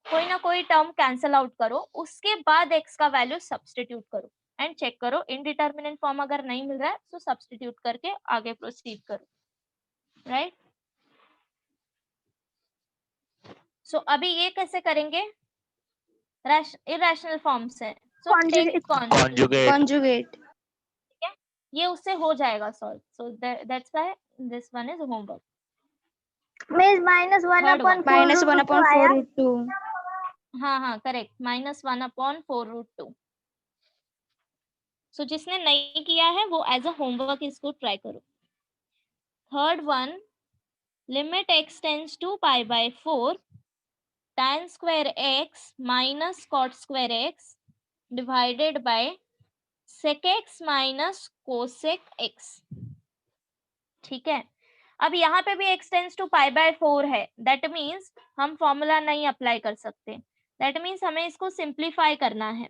कोई ना कोई टर्म कैंसिल आउट करो, उसके बाद x का वैल्यू सब्स्टिट्यूट करो एंड चेक करो। इनडिटर्मिनेंट फॉर्म अगर नहीं मिल रहा है तो सब्स्टिट्यूट करके आगे प्रोसीड करो, राइट। सो अभी ये कैसे करेंगे, इरेशनल फॉर्म से। So take Conjugate. Conjugate. ये उससे हो जाएगा solve. So that's why this one is homework. Miss minus 1 Third upon one. 4 Minus root 1 2 upon आया। 4 root 2. हाँ करेक्ट, -1/4√2। सो जिसने नहीं किया है वो एज अ होमवर्क इसको ट्राई करो। Third one, limit x tends to π/4 tan square x minus cot square x divided by sec x minus cosec x। ठीक है, अब यहाँ पे भी x टेंड्स टू π/4 है, दैट मीन्स हम फॉर्मूला नहीं अप्लाई कर सकते, दैट मीन्स हमें इसको सिंप्लीफाई करना है।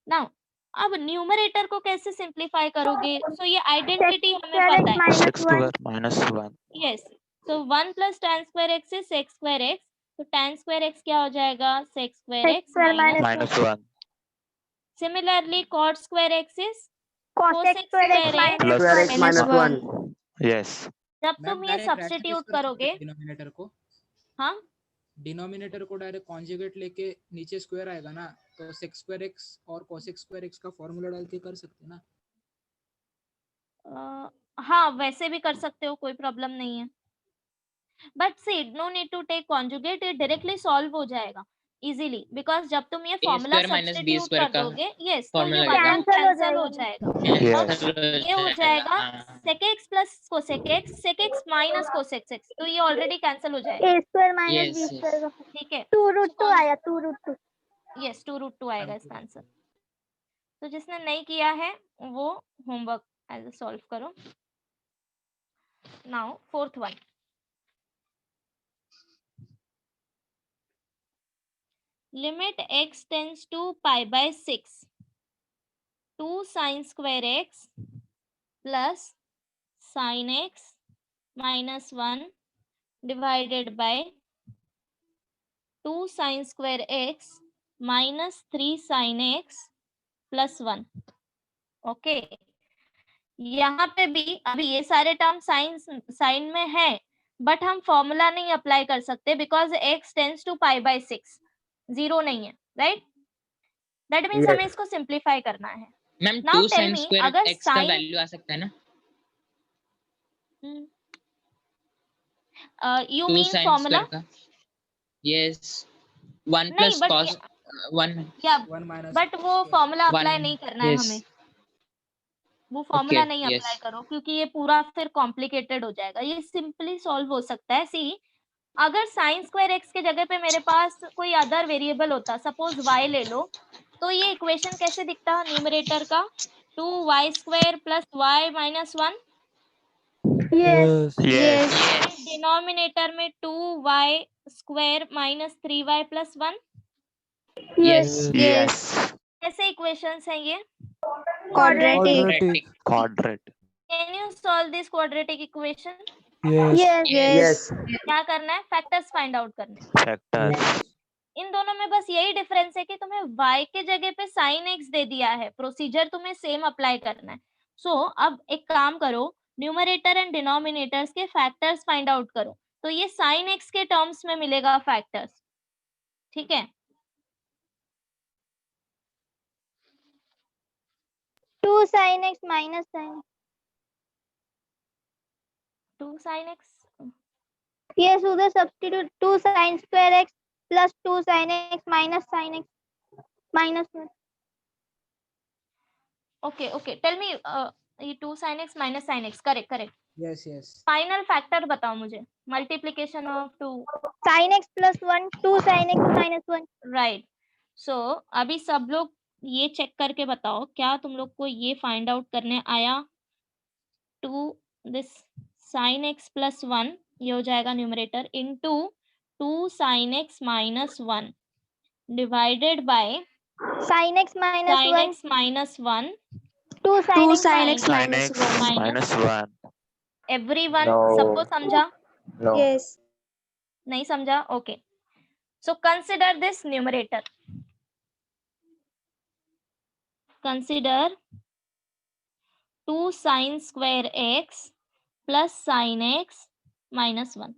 नाउ अब न्यूमरेटर को कैसे सिंप्लीफाई करोगे? सो ये आइडेंटिटी हमें पता है, Sec square -1. Yes. So 1 + tan square x is sec square x, तो tan square x क्या हो जाएगा, sec square Sec x square minus minus -1 Similarly cot square x is cosec cosec square x square x minus Square 1 x minus minus 1. 1. Yes. जब ma'am तुम ये direct rationalise substitute कर सकते करोगे, हैं डिनोमिनेटर को, हाँ डिनोमिनेटर को डायरेक्ट कॉन्जुगेट लेके नीचे स्क्वायर आएगा ना, तो sec square x और cosec square x का फॉर्मूला डाल के कर सकते हैं ना। हाँ वैसे भी कर सकते हो, कोई प्रॉब्लम नहीं है, but see no need to take conjugate, ये डायरेक्टली सॉल्व हो जाएगा इजीली, बिकॉज जब तुम ये formula square minus b substitute square कर का दोगे, यस, तो formula ये लगा वाला Cancel हो कैंसिल हो जाएगा। जाएगा। Yes. ये हो जाएगा sec x plus cosec x, sec x minus cosec x, तो ये ऑलरेडी कैंसिल हो जाएगा, a square minus Yes, b yes. square का ठीक है। 2 root 2 आया 2 root 2। यस 2√2 आएगा इसका आंसर। तो जिसने नहीं किया है वो होमवर्क एज सॉल्व करो। Now fourth one, limit x tends to π/6 2 sin square x plus sin x minus 1 divided by 2 sin square x minus 3 sin x plus 1। Okay, यहाँ पे भी अभी ये सारे टर्म साइन में है, बट हम फॉर्मूला नहीं अप्लाई कर सकते बिकॉज x टेंड्स टू π/6, 0 नहीं है, राइट। दैट मीन्स हमें इसको सिंप्लीफाई करना है। Ma'am Now 2 tell sin me, square अगर x का sin- वैल्यू आ सकता है ना, you 2 mean sin formula? square का, yes 1 नहीं, plus but cos 1, या 1 minus बट वो फॉर्मूला अप्लाई 1, नहीं करना है yes. हमें, वो फॉर्मूला Okay, नहीं yes. अप्लाई करो क्योंकि ये पूरा फिर कॉम्प्लिकेटेड हो जाएगा, ये सिंपली सॉल्व हो सकता है। सी अगर साइन स्क्वायर एक्स के जगह पे मेरे पास कोई अदर वेरिएबल होता, सपोज y ले लो, तो ये इक्वेशन कैसे दिखता न्यूमरेटर का, 2y² plus y minus 1, Yes. Yes. Denominator में 2y² minus 3y plus 1, Yes. Yes. कैसे इक्वेशंस हैं ये? Quadratic. Quadrate. Can you solve this quadratic equation? Yes. Yes. Yes. क्या करना है, फैक्टर्स फाइंड आउट करने हैं। Factors. इन दोनों में बस यही डिफरेंस है कि तुम्हें y के जगह पे sin x दे दिया है, प्रोसीजर तुम्हें सेम अप्लाई करना है। सो अब एक काम करो, न्यूमरेटर एंड डिनोमिनेटर्स के फैक्टर्स फाइंड आउट करो, तो ये sin x के टर्म्स में मिलेगा फैक्टर्स, ठीक है। 2 sin x minus sin 2 sin x, yes, उधर substitute 2 sin square x plus 2 sin x minus 1। Okay tell me, ये 2 sin x minus sin x, correct. yes yes final factor बताओ मुझे, multiplication of 2, sin x plus 1 2 sin x minus 1। Right. सो अभी सब लोग ये check करके बताओ, क्या तुम लोग को ये फाइंड आउट करने आया, 2 दिस sin x plus 1, ये हो जाएगा numerator, into 2 sin x minus 1 divided by sin x minus sin 1 x minus 1 2 sin x sin minus x minus X 1. minus 1. Everyone No. सबको समझा? No. Yes. नहीं समझा? Okay, so consider this numerator. Consider 2 sin square x plus sin x minus 1.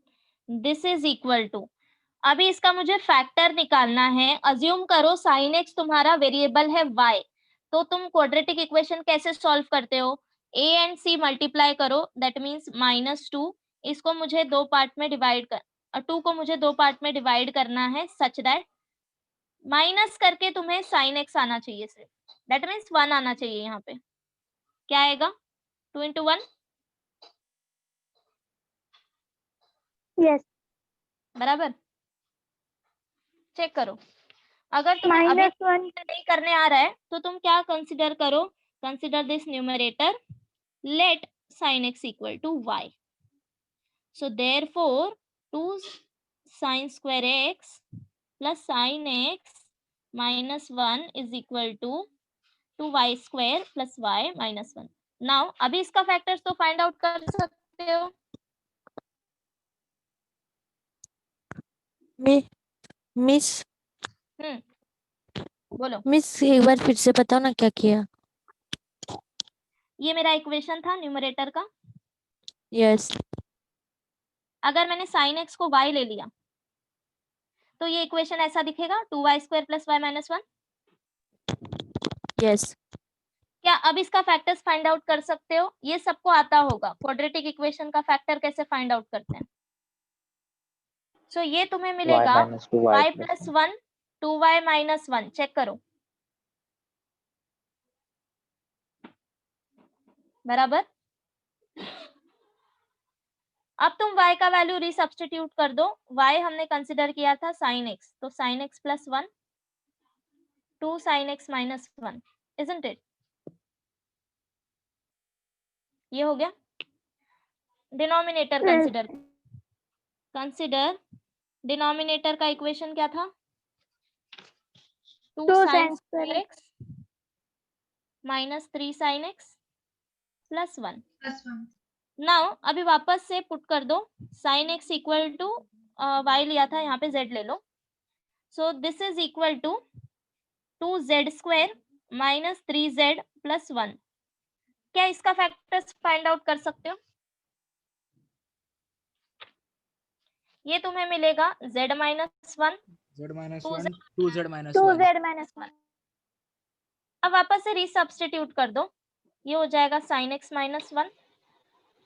This is equal to, अभी इसका मुझे factor निकालना है. Assume करो sin x तुम्हारा वेरिएबल है y, तो तुम क्वाड्रेटिक इक्वेशन कैसे सॉल्व करते हो? a एंड c मल्टीप्लाई करो, दैट मीन्स -2. इसको मुझे 2 पार्ट में डिवाइड कर 2 को मुझे 2 पार्ट में डिवाइड करना है सच दैट माइनस करके तुम्हें sin x आना चाहिए सिर्फ, दैट मीन्स 1 आना चाहिए. यहाँ पे क्या आएगा? 2 into 1 यस बराबर. चेक करो, अगर तुम्हें अभी -1 नहीं करने आ रहा है तो तुम क्या कंसिडर करो? Consider this numerator, let sin x equal to y. So therefore 2 sin square x plus sin x minus 1 is equal to 2y square plus y minus 1. Now अभी इसका फैक्टर्स तो फाइंड आउट कर सकते हो. Miss बोलो. Miss एक बार फिर से बताओ ना क्या किया. ये मेरा इक्वेशन था न्यूमरेटर का. यस. अगर मैंने sin x को y ले लिया तो ये इक्वेशन ऐसा दिखेगा, 2y square plus y minus 1. Yes. क्या अब इसका फैक्टर्स फाइंड आउट कर सकते हो? ये सबको आता होगा, क्वाड्रेटिक इक्वेशन का फैक्टर कैसे फाइंड आउट करते हैं. सो ये तुम्हें y मिलेगा minus 2y y plus plus 1 2y minus 1. Check करो, बराबर. अब तुम y का वैल्यू रीसब्स्टिट्यूट कर दो. y हमने कंसिडर किया था sin x, तो sin x plus 1 2 sin x minus 1, isn't it? ये हो गया. डिनोमिनेटर कंसिडर, कंसिडर डिनोमिनेटर का इक्वेशन क्या था? 2 2 sin sin square x minus 3 sin x plus 1. Now अभी वापस से पुट कर दो. sin x equal to y लिया था, यहाँ पे z ले लो. So this is equal to 2z square minus 3z plus 1. क्या इसका फैक्टर्स फाइंड आउट कर सकते हो? ये तुम्हें मिलेगा z minus 1 z minus 2z 1 2z minus 1. 2z minus 1. अब वापस से रीसब्स्टिट्यूट कर दो. ये हो जाएगा sin x minus 1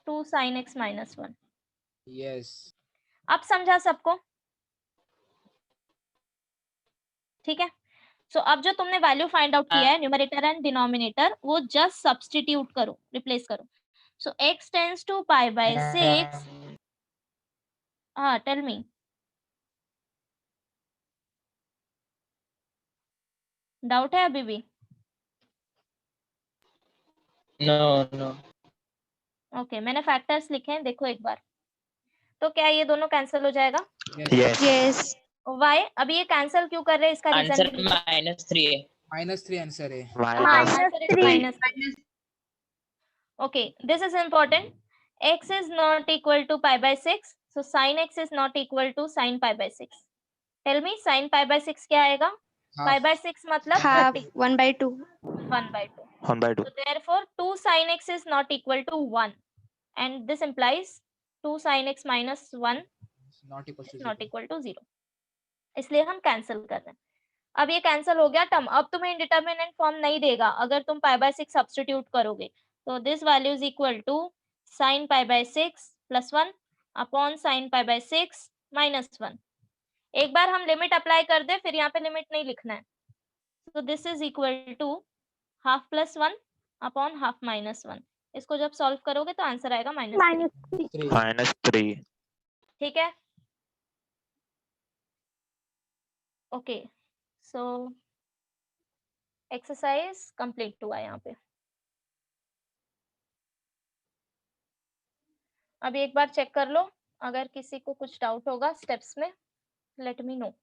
2 sin x minus 1. Yes. अब समझा सबको? ठीक है. सो अब जो तुमने वैल्यू फाइंड आउट किया है न्यूमरेटर एंड डिनोमिनेटर, वो जस्ट सब्स्टिट्यूट करो, रिप्लेस करो. So x tends to pi by 6. हाँ, टेल मी. डाउट है अभी भी? नो. ओके, मैंने फैक्टर्स लिखे हैं, देखो एक बार. तो क्या ये दोनों कैंसिल हो जाएगा? Yes. Yes. वाई? अभी ये कैंसिल क्यों कर रहे हैं, इसका रीजन आंसर -3 है. -3 आंसर है. Minus -3. Okay, this is important. X is not equal to pi by 6, so sin x is not equal to sin pi by 6. Tell me sin pi by 6 क्या आएगा? Pi by 6 मतलब Half 30. 1/2. 1/2. 1/2. So therefore 2 sin x is not equal to 1, and this implies 2 sin x minus 1 Not equal to is not 0. equal to 0. इसलिए हम cancel कर रहे हैं. अब ये कैंसिल हो गया टर्म. अब तुम्हें इंडिटरमिनेंट फॉर्म नहीं देगा अगर तुम pi by 6 सब्स्टिट्यूट करोगे. तो this value is equal to sin pi by 6 plus 1 upon sin pi by 6 minus 1. एक बार हम लिमिट अप्लाई कर दे, फिर यहाँ पे लिमिट नहीं लिखना है. तो this is equal to half plus 1 upon half minus 1. इसको जब सॉल्व करोगे तो आंसर आएगा -3. -3. ठीक है. ओके, सो एक्सरसाइज कंप्लीट हुआ यहाँ पे. अभी एक बार चेक कर लो, अगर किसी को कुछ डाउट होगा स्टेप्स में, लेट मी नो.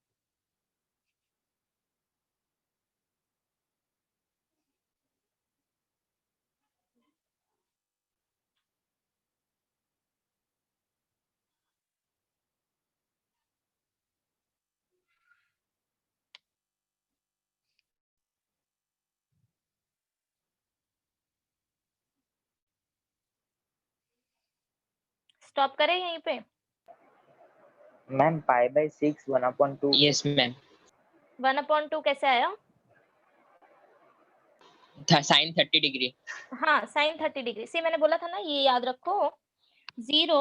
स्टॉप करें यहीं पे? Ma'am pi by 6 1/2 yes ma'am 1/2 कैसे आया? साइन 30 डिग्री हाँ साइन 30 डिग्री से मैंने बोला था ना, ये याद रखो 0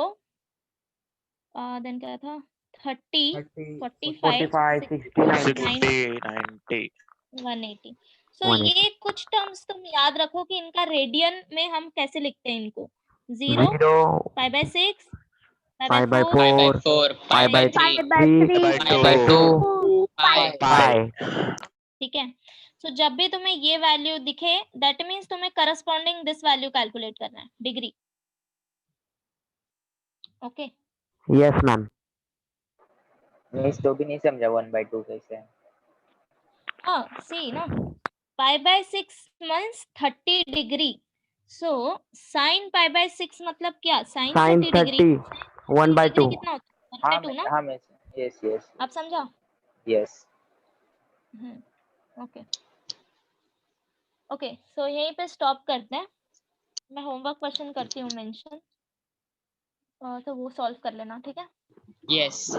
देन क्या था 30 45 45 60 90 60 90 180। सो 180 ये कुछ टर्म्स तुम याद रखो कि इनका रेडियन में हम कैसे लिखते हैं इनको। 0 0 pi by 6 pi by 4 5/4 4 pi by 3 3 pi 2 by 2 pi ठीक है। सो जब भी तुम्हें ये वैल्यू दिखे दैट मीन्स तुम्हें करस्पॉन्डिंग दिस वैल्यू कैलकुलेट करना है, degree. Okay yes ma'am miss तो भी नहीं समझा 1/2 कैसे है। हाँ सी ना पाई by 6 means 30 degree. So sine pi by 6 मतलब क्या? साइन साइन 30 डिग्री 30 1/2 कितना होता है? हाँ 1/2 ना? हाँ मिस यस यस आप समझा? यस ओके ओके सो यहीं पे स्टॉप करते हैं। मैं होमवर्क क्वेश्चन करती हूँ मेंशन, तो वो सॉल्व कर लेना, ठीक है? यस